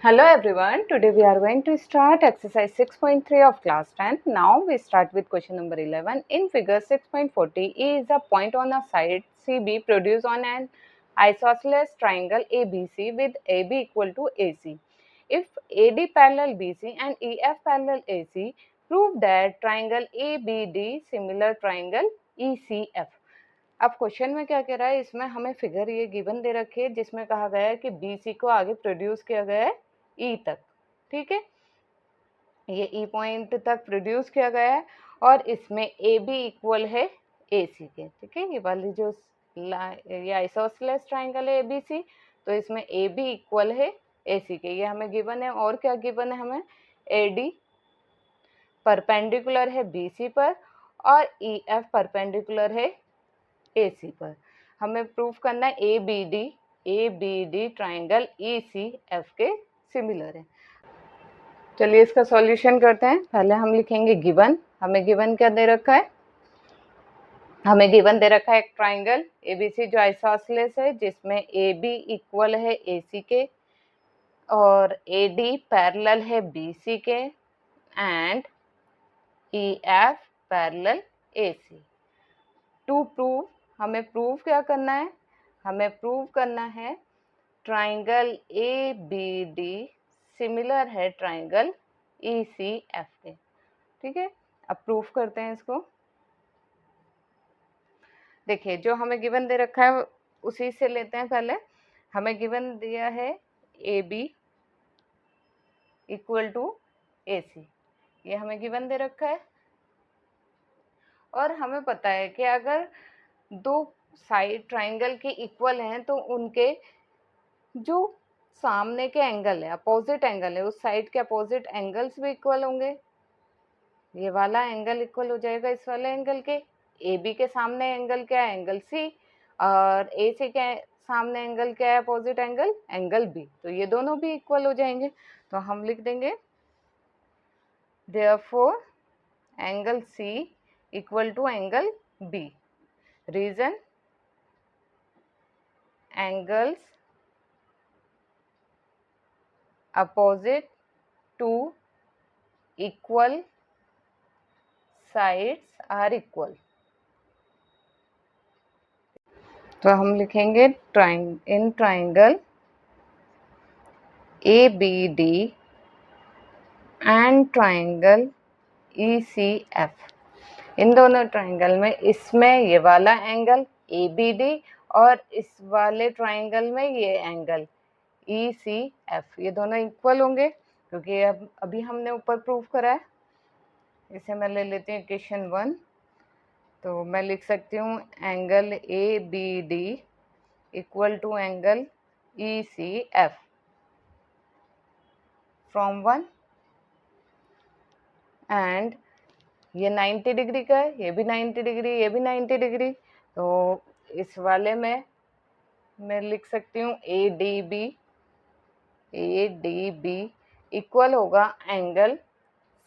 Hello everyone, today we are going to start exercise 6.3 of class 10. Now we start with question number 11. In figure 6.40, E is a point on a side CB produced on an isosceles triangle ABC with AB equal to AC. If AD parallel BC and EF parallel AC, prove that triangle ABD similar triangle ECF. अब question में क्या कह रहा है, इसमें हमें figure ये given दे रखी है जिसमें कहा गया है कि BC को आगे प्रोड्यूस किया गया है ई तक, ठीक है, ये ई पॉइंट तक प्रोड्यूस किया गया है और इसमें ए बी इक्वल है ए सी के, ठीक है, ये वाली जो ये आइसोसेलेस ट्राइंगल है ए बी सी, तो इसमें ए बी इक्वल है ए सी के, ये हमें गिवन है। और क्या गिवन है हमें, ए डी परपेंडिकुलर है बी सी पर और ई एफ परपेंडिकुलर है ए सी पर। हमें प्रूफ करना है A B D triangle E C F के सिमिलर है। चलिए इसका सॉल्यूशन करते हैं। पहले हम लिखेंगे गिवन। हमें गिवन क्या दे रखा है, हमें गिवन दे रखा है एक ट्राइंगल एबीसी जो आइसोसेलेस है जिसमें ए बी इक्वल है ए सी के और ए डी पैरेलल है बी सी के and E F parallel A C. To prove, हमें प्रूव क्या करना है, हमें प्रूव करना है triangle A B D similar है ट्राइंगल ई सी एफ के, ठीक है। अब प्रूफ करते हैं इसको। देखिए जो हमें गिवन दे रखा है उसी से लेते हैं। पहले हमें गिवन दिया है ए बी इक्वल टू ए सी, ये हमें गिवन दे रखा है और हमें पता है कि अगर दो साइड ट्राइंगल के इक्वल हैं तो उनके जो सामने के एंगल है, अपोजिट एंगल है, उस साइड के अपोजिट एंगल्स भी इक्वल होंगे। ये वाला एंगल इक्वल हो जाएगा इस वाले एंगल के। ए बी के सामने एंगल क्या है, एंगल सी, और ए सी के सामने एंगल क्या है, अपोजिट एंगल, एंगल बी, तो ये दोनों भी इक्वल हो जाएंगे। तो हम लिख देंगे therefore angle C equal to angle B. Reason, angles opposite to equal sides are equal। तो हम लिखेंगे in triangle A B D and triangle E C F, इन दोनों ट्राइंगल में इसमें ये वाला एंगल ए बी डी और इस वाले ट्राइंगल में ये एंगल ई सी एफ, ये दोनों इक्वल होंगे क्योंकि अब अभी हमने ऊपर प्रूफ करा है। इसे मैं ले लेती हूँ इक्वेशन 1। तो मैं लिख सकती हूँ angle A B D equal to angle E C F from 1 and ये 90 डिग्री का है, ये भी 90 डिग्री, ये भी 90 डिग्री। तो इस वाले में मैं लिख सकती हूँ ए डी बी इक्वल होगा एंगल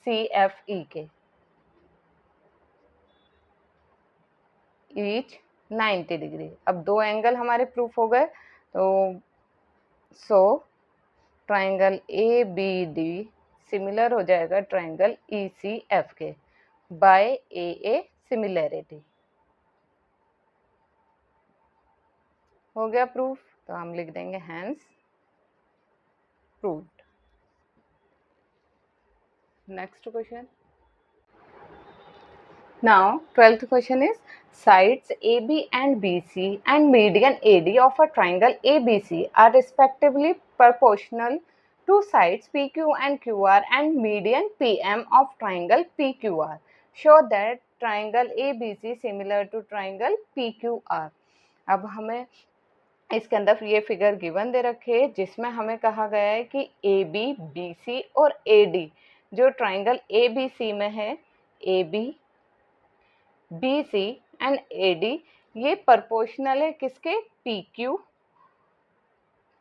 सी एफ ई के, ईच 90 डिग्री। अब दो एंगल हमारे प्रूफ हो गए। तो so triangle A B D similar हो जाएगा ट्राइंगल ई सी एफ के बाय ए सिमिलैरिटी। हो गया प्रूफ, तो हम लिख देंगे hence proved. Next question. Now 12th question is sides AB and BC and median AD of a triangle ABC are respectively proportional to sides PQ and QR and median PM of triangle PQR. Show that triangle ABC similar to triangle PQR। अब हमें इसके अंदर ये figure given दे रखे है जिसमें हमें कहा गया है कि AB, BC और AD जो ट्राइंगल ABC में है, AB, BC एंड AD ये प्रोपोर्शनल है किसके, PQ,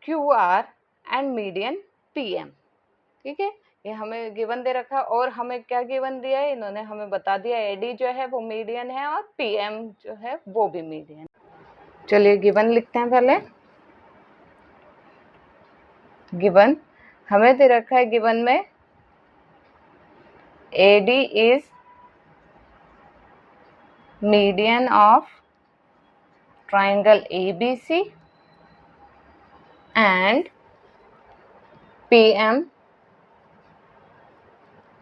QR and median PM, ठीक है। ये हमें गिवन दे रखा और हमें क्या गिवन दिया है, इन्होंने हमें बता दिया AD जो है वो मीडियन है और PM जो है वो भी मीडियन। चलिए गिवन लिखते हैं। पहले गिवन हमें दे रखा है गिवन में AD is median of triangle ABC and PM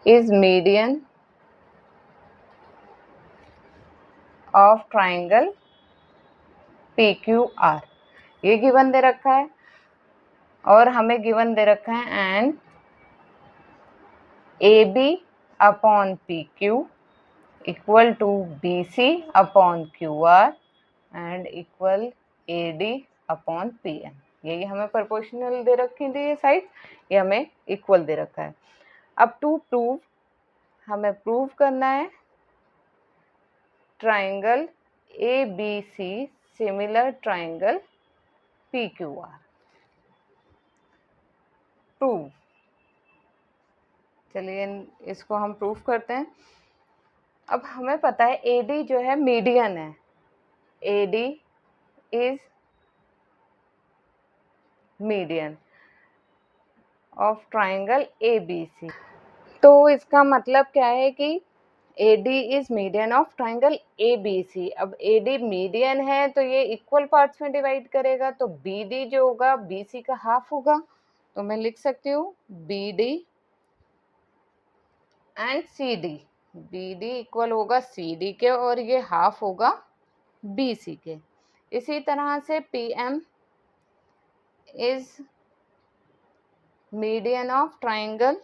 is median of triangle PQR। ये गिवन दे रखा है और हमें गिवन दे रखा है and AB upon PQ equal to BC upon QR and equal AD upon PM। यही हमें प्रोपोर्शनल दे रखी थी ये साइड, ये हमें इक्वल दे रखा है। अब टू प्रूव हमें प्रूव करना है triangle ABC similar triangle PQR। Prove, चलिए इसको हम प्रूव करते हैं। अब हमें पता है AD जो है मीडियन है, AD is median of triangle ABC। तो इसका मतलब क्या है कि AD is median of triangle ABC। अब AD मीडियन है तो ये इक्वल पार्ट्स में डिवाइड करेगा, तो BD जो होगा BC का हाफ होगा। तो मैं लिख सकती हूँ BD and CD। BD equal होगा CD के और ये हाफ होगा BC के। इसी तरह से PM is median of triangle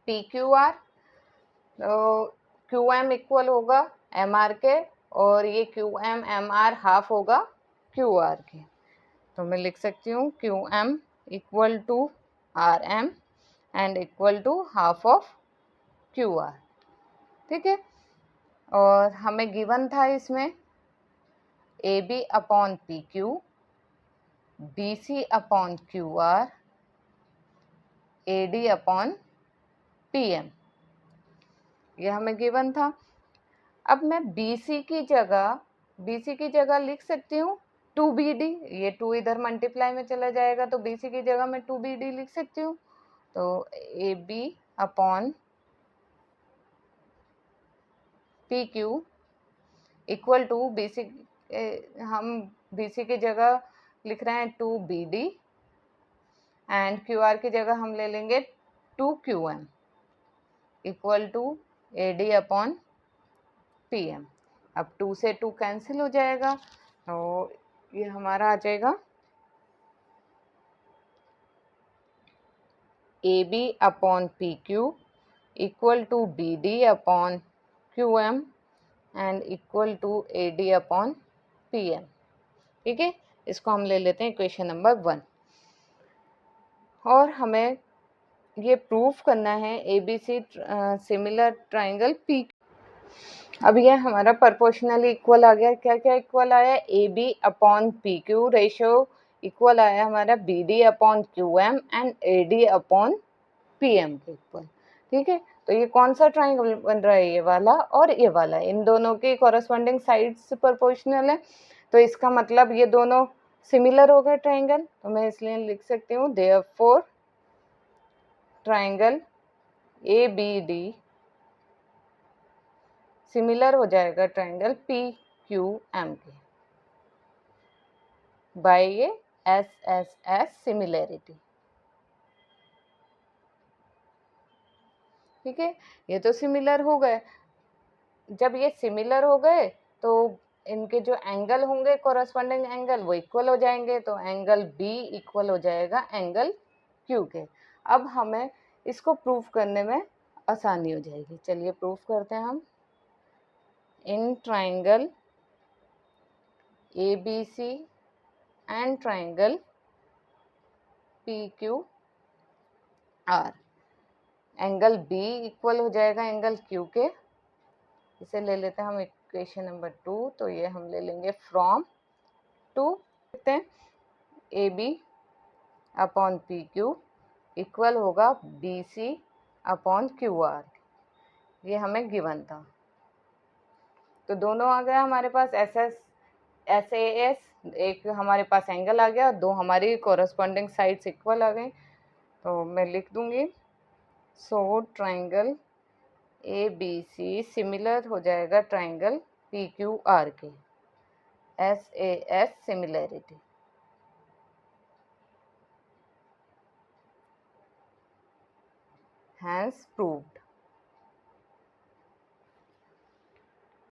PQR। तो QM इक्वल होगा MR के और ये QM MR हाफ होगा QR के। तो मैं लिख सकती हूँ QM equal to RM and equal to half of QR। ठीक है, और हमें गिवन था इसमें AB upon PQ, BC upon QR, AD upon PM, ये हमें गिवन था। अब मैं BC की जगह लिख सकती हूँ 2BD। ये 2 इधर मल्टीप्लाई में चला जाएगा तो BC की जगह मैं 2BD लिख सकती हूँ। तो AB upon PQ equal to BC, हम BC की जगह लिख रहे हैं 2BD एंड QR की जगह हम ले लेंगे 2QM equal to AD upon PM। अब 2 से 2 कैंसिल हो जाएगा तो ये हमारा आ जाएगा AB upon PQ equal to BD upon QM and equal to AD upon PM। ठीक है, इसको हम ले लेते हैं इक्वेशन नंबर 1 और हमें ये प्रूफ करना है ABC सिमिलर ट्राइंगल P। अब ये हमारा प्रोपोर्शनली इक्वल आ गया। क्या क्या इक्वल आया? AB upon PQ ratio equal आया हमारा BD upon QM and AD upon PM के इक्वल। ठीक है, तो ये कौन सा ट्राइंगल बन रहा है? ये वाला और ये वाला, इन दोनों की कॉरस्पॉन्डिंग साइड्स प्रोपोर्शनल है, तो इसका मतलब ये दोनों सिमिलर हो गए ट्राइंगल। तो मैं इसलिए लिख सकती हूँ देयरफॉर ट्राइंगल ABD सिमिलर हो जाएगा ट्राइंगल PQM के बाय ये SSS सिमिलैरिटी। ठीक है, ये तो सिमिलर हो गए। जब ये सिमिलर हो गए तो इनके जो एंगल होंगे कॉरस्पॉन्डिंग एंगल वो इक्वल हो जाएंगे, तो एंगल B इक्वल हो जाएगा एंगल Q के। अब हमें इसको प्रूव करने में आसानी हो जाएगी। चलिए प्रूव करते हैं हम। In triangle ABC and triangle PQR angle B equal हो जाएगा एंगल Q के। इसे ले लेते हैं हम इक्वेशन नंबर 2। तो ये हम ले लेंगे फ्रॉम 2 देखते हैं AB अपॉन PQ इक्वल होगा BC अपॉन QR। ये हमें गिवन था, तो दोनों आ गया हमारे पास एस ए एस, एक हमारे पास एंगल आ गया, दो हमारी कोरस्पॉन्डिंग साइड्स इक्वल आ गई, तो मैं लिख दूंगी so triangle A B C similar हो जाएगा ट्राइंगल पी क्यू आर के, S A S similarity. Hence proved.